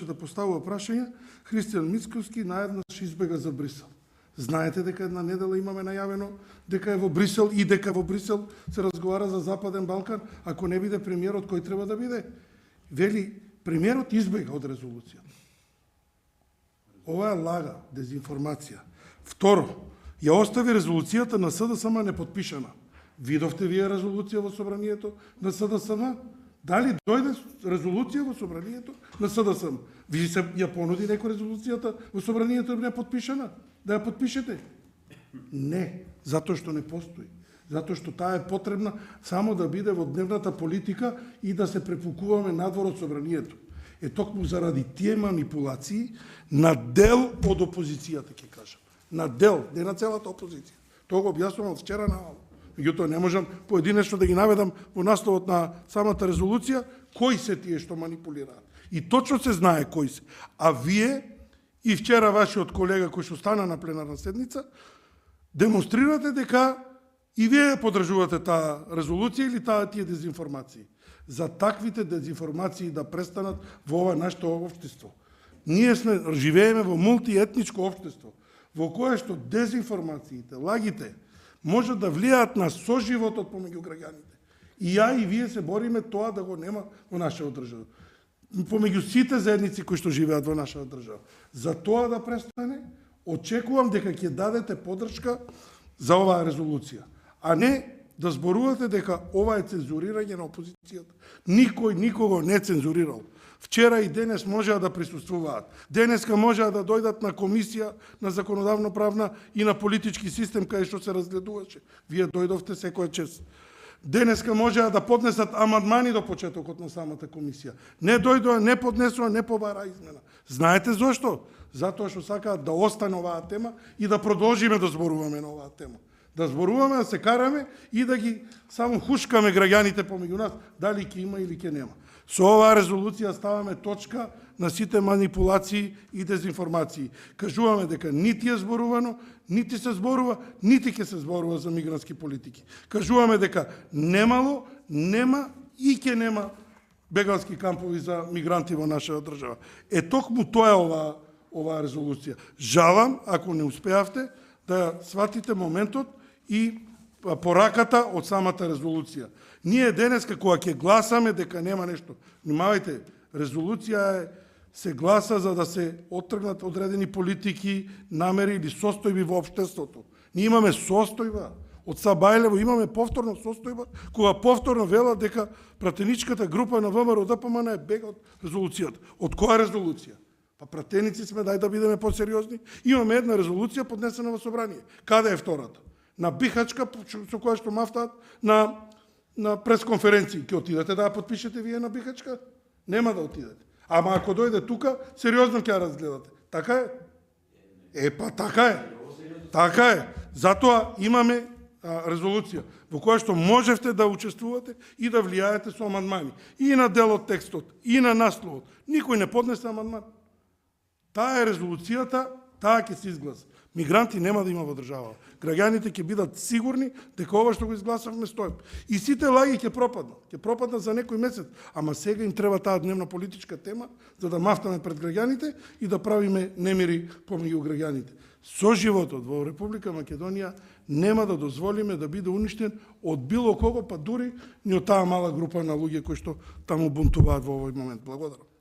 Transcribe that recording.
да поставува прашање, Христијан Мицкоски наеднаш избега за Брисел. Знаете дека една недела имаме најавено дека е во Брисел и дека во Брисел се разговара за Западен Балкан, ако не биде премиерот кој треба да биде. Вели, премиерот избега од резолуција. Ова е лага, дезинформација. Второ, ја остави резолуцијата на СДСМ непотпишана. Видовте вие резолуција во собранието на СДСМ? Дали дојде резолуција во собранието на СДСМ? Ви се ја понуди некој резолуцијата во собранието не подпишана? Да ја подпишете? Не, затоа што не постои. Затоа што таа е потребна само да биде во дневната политика и да се препукуваме надвор од собранието. Е токму заради тие манипулации на дел од опозицијата, ќе кажам. На дел, не на целата опозиција. Тоа го објаснувам вчера на меѓутоа не можам поединечно да ги наведам во насловот на самата резолуција кои се тие што манипулираат. И точно се знае кои се. А вие и вчера вашиот колега кој што стана на пленарна седница демонстрирате дека и вие подржувате таа резолуција или тие дезинформации. За таквите дезинформации да престанат во ова нашето општество. Ние живееме во мултиетничко општество, во кое што дезинформациите, лагите, можат да влијаат на соживотот помеѓу граѓаните. И ја и вие се бориме тоа да го нема во нашата држава. Помеѓу сите заедници кои што живеат во нашата држава. За тоа да престане, очекувам дека ќе дадете поддршка за оваа резолуција, а не да зборувате дека ова е цензурирање на опозицијата. Никој никого не цензурирал. Вчера и денес можеа да присуствуваат. Денеска можеа да дојдат на комисија на законодавно-правна и на политички систем кај што се разгледуваше. Вие дојдовте секоја чест. Денеска можеа да поднесат амандмани до почетокот на самата комисија. Не дојдоа, не поднесоа, не побара измена. Знаете зошто? Затоа што сакаат да остане оваа тема и да продолжиме да зборуваме на оваа тема. Да зборуваме, да се караме и да ги само хушкаме граѓаните помеѓу нас, дали ќе има или ќе нема. Со оваа резолуција ставаме точка на сите манипулации и дезинформации. Кажуваме дека нити е зборувано, нити се зборува, нити ќе се зборува за мигрантски политики. Кажуваме дека немало, нема и ќе нема бегански кампови за мигранти во нашата држава. Е токму тоа е оваа резолуција. Жалам ако не успеавте да сватите моментот и пораката од самата резолуција. Ние денеска кога ќе гласаме дека нема нешто, внимавајте, резолуција се гласа за да се оттргнат одредени политики, намери или состојби во општеството. Ние имаме состојба од Сабајлево, имаме повторно состојба кога повторно велат дека пратеничката група на ВМРО-ДПМН е бега од резолуцијата. Од која резолуција? Па пратеници сме, дај да бидеме посериозни. Имаме една резолуција поднесена во собрание. Каде е втората? На Бихачка, со која што мафтаат на пресконференции. Ке отидете да ја подпишете вие на Бихачка? Нема да отидете. Ама ако дојде тука, сериозно ќе ја разгледате. Така е? Па така е. Така е. Затоа имаме резолуција во која што можевте да учествувате и да влијаете со амандмани. И на дел од текстот, и на насловот. Никој не поднесе амандман. Таа е резолуцијата, таа ќе се изгласа. Мигранти нема да има во држава. Граѓаните ќе бидат сигурни дека ова што го изгласавме стои. И сите лаги ќе пропаднат. Ќе пропаднат за некој месец. Ама сега им треба таа дневна политичка тема за да мафтаме пред граѓаните и да правиме немири помеѓу граѓаните. Соживотот во Република Македонија нема да дозволиме да биде уништен од било кого, па дури ни од таа мала група на луѓе кои што таму бунтуваат во овој момент. Благодарам.